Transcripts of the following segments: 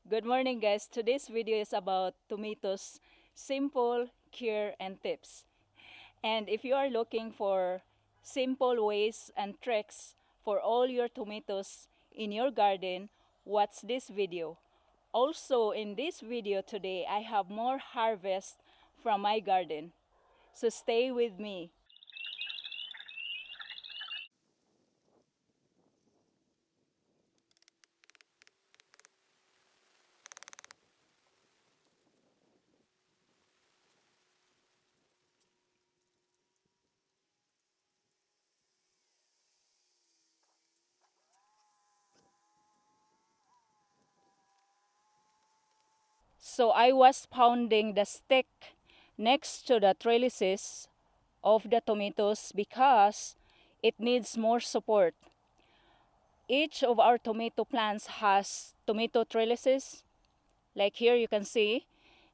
Good morning, guys. Today's video is about tomatoes, simple care and tips. And if you are looking for simple ways and tricks for all your tomatoes in your garden, watch this video. Also, in this video today, I have more harvest from my garden. So stay with me. So I was pounding the stick next to the trellises of the tomatoes because it needs more support. Each of our tomato plants has tomato trellises, like here you can see,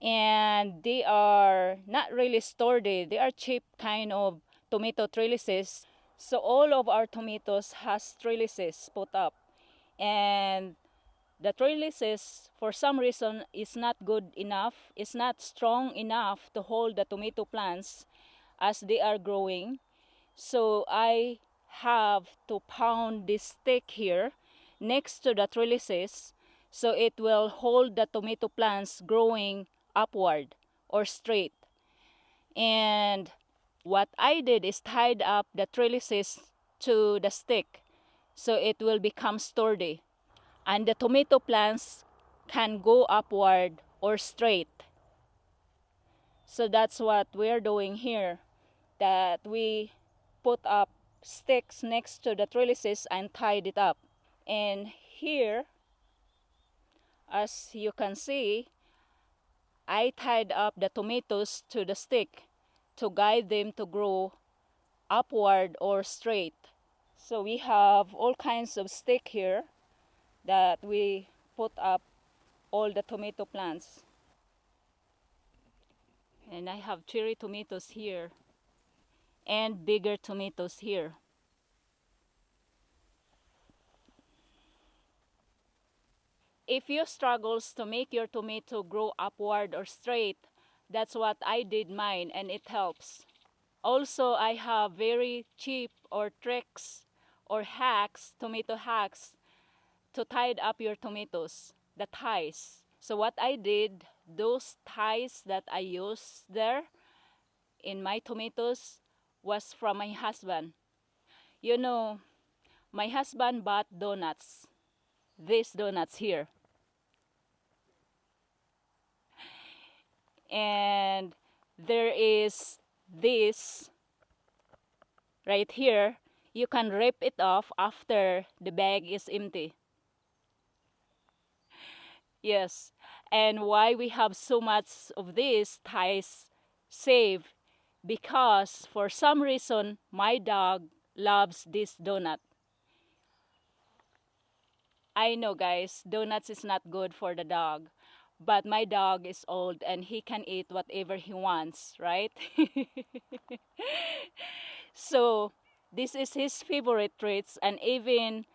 and they are not really sturdy. They are cheap kind of tomato trellises. So all of our tomatoes has trellises put up, and the trellises for some reason is not good enough, is not strong enough to hold the tomato plants as they are growing. So I have to pound this stick here next to the trellises so it will hold the tomato plants growing upward or straight. And what I did is tied up the trellises to the stick so it will become sturdy. And the tomato plants can go upward or straight. So that's what we're doing here, that we put up sticks next to the trellises and tied it up. And here, as you can see, I tied up the tomatoes to the stick to guide them to grow upward or straight. So we have all kinds of stick here that we put up all the tomato plants. And I have cherry tomatoes here and bigger tomatoes here. If you struggles to make your tomato grow upward or straight, that's what I did mine and it helps. Also, I have very cheap or tricks or hacks, tomato hacks, to tie up your tomatoes, the ties. So what I did, those ties that I used there in my tomatoes was from my husband. You know, my husband bought donuts, these donuts here. And there is this right here. You can rip it off after the bag is empty. Yes, and why we have so much of these ties saved, because for some reason my dog loves this donut. I know, guys, donuts is not good for the dog, but my dog is old and he can eat whatever he wants, right? So this is his favorite treats, and even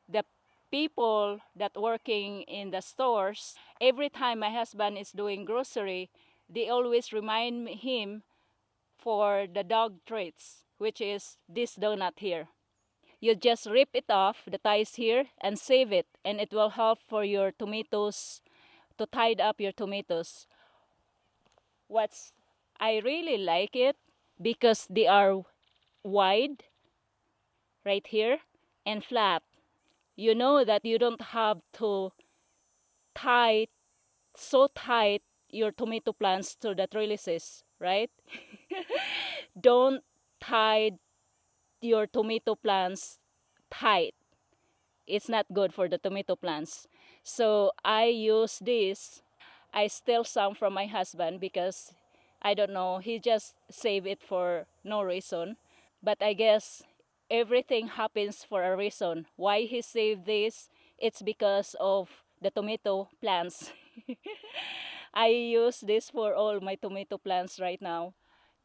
the people that working in the stores, every time my husband is doing grocery, they always remind him for the dog treats, which is this donut here. You just rip it off, the ties here, and save it, and it will help for your tomatoes, to tie up your tomatoes. What's I really like it because they are wide right here and flat. You know that you don't have to tie so tight your tomato plants to the trellises, right? Don't tie your tomato plants tight. It's not good for the tomato plants. So I use this. I steal some from my husband because I don't know, he just save it for no reason. But I guess everything happens for a reason. Why he saved this? It's because of the tomato plants. I use this for all my tomato plants right now.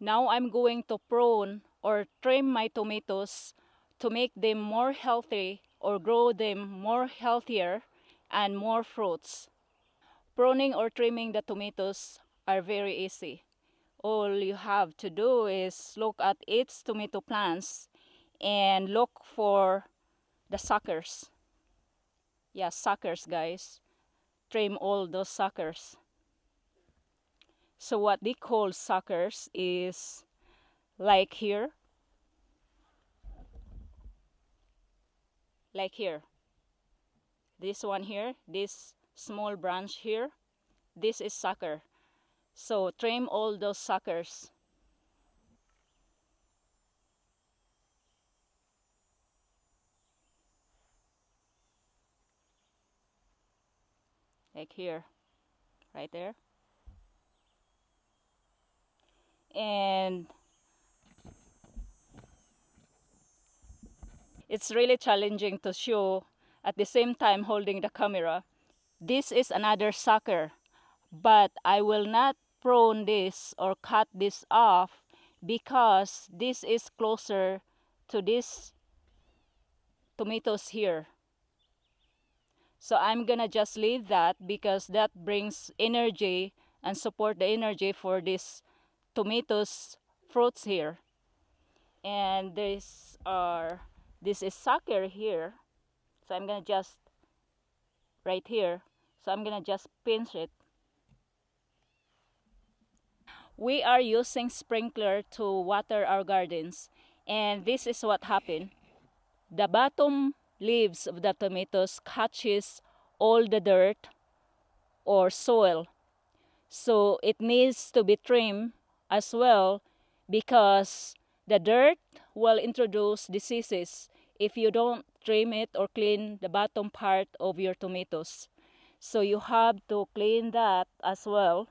Now I'm going to prune or trim my tomatoes to make them more healthy or grow them more healthier and more fruits. Pruning or trimming the tomatoes are very easy. All you have to do is look at its tomato plants and look for the suckers. Yeah, suckers, guys. Trim all those suckers. So what they call suckers is like here, like here. This one here, this small branch here, this is sucker. So trim all those suckers. Like here, right there. And it's really challenging to show at the same time holding the camera. This is another sucker, but I will not prune this or cut this off because this is closer to this tomatoes here. So I'm gonna just leave that because that brings energy and support the energy for this tomatoes fruits here. And this is sucker here. So I'm gonna just right here. So I'm gonna just pinch it. We are using sprinkler to water our gardens, and this is what happened. The bottom leaves of the tomatoes catches all the dirt or soil. So it needs to be trimmed as well because the dirt will introduce diseases if you don't trim it or clean the bottom part of your tomatoes. So you have to clean that as well.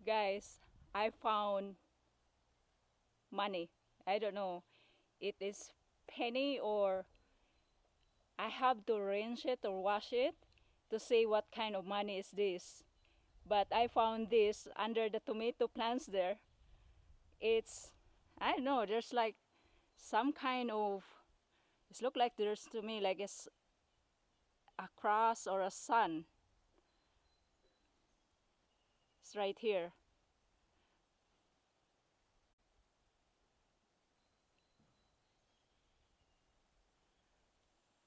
Guys, I found money. I don't know. It is penny or I have to rinse it or wash it to see what kind of money is this. But I found this under the tomato plants there. It's, I don't know, there's like some kind of, it looks like there's to me like it's a cross or a sun. It's right here.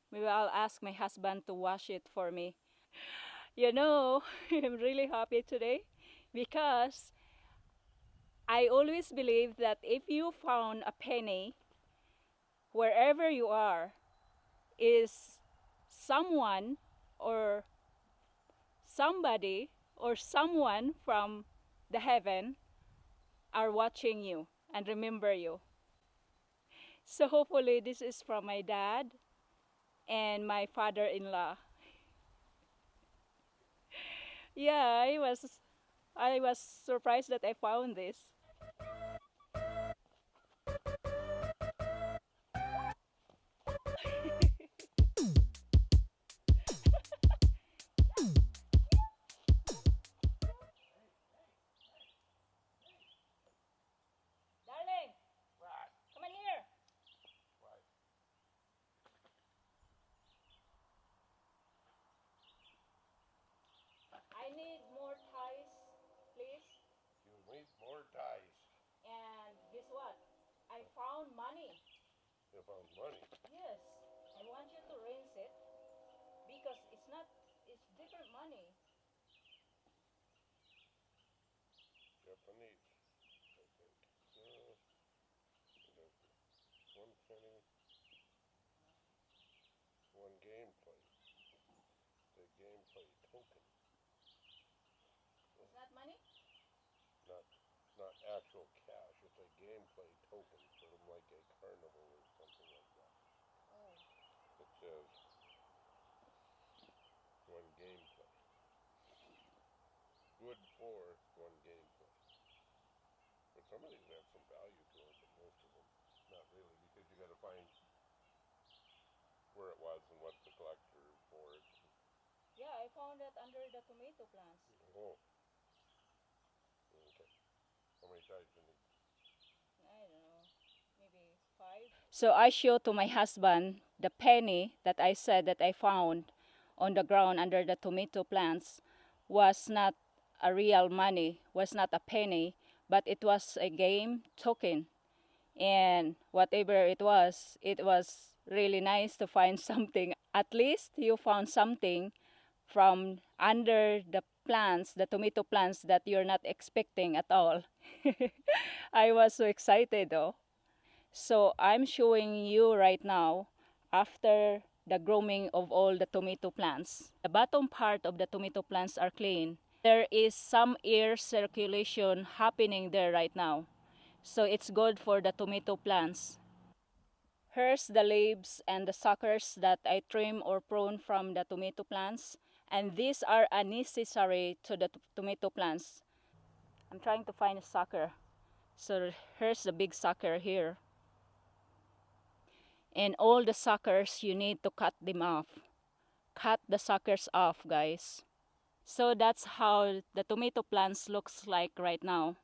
Maybe I'll ask my husband to wash it for me. You know, I'm really happy today because I always believe that if you found a penny wherever you are, is someone or somebody or someone from the heaven are watching you and remember you. So hopefully this is from my dad and my father-in-law. Yeah, I was surprised that I found this. Darling, come in here. I need more ties, please. You need more ties. And guess what? I found money. You found money. Yes, I want you to rinse it because it's not, it's different money. Japanese, I think. The one penny, one game plate. The game gameplay token. Is that money? Not actual cash. It's a gameplay token, sort of like a carnival or something like that. Oh. It says one gameplay. Good for one gameplay. But some of these have some value to them, but most of them not really, because you got to find where it was and what's the collector for it. Yeah, I found it under the tomato plants. Oh. Okay. How many ties do you need? I don't know, maybe 5. So I showed to my husband the penny that I said that I found on the ground under the tomato plants was not a real money, was not a penny, but it was a game token. And whatever it was really nice to find something. At least you found something from under the plants, the tomato plants that you're not expecting at all. I was so excited though. So I'm showing you right now after the grooming of all the tomato plants. The bottom part of the tomato plants are clean. There is some air circulation happening there right now. So it's good for the tomato plants. Here's the leaves and the suckers that I trim or prune from the tomato plants. And these are unnecessary to the tomato plants. I'm trying to find a sucker. So here's the big sucker here. And all the suckers, you need to cut them off. Cut the suckers off, guys. So that's how the tomato plants looks like right now.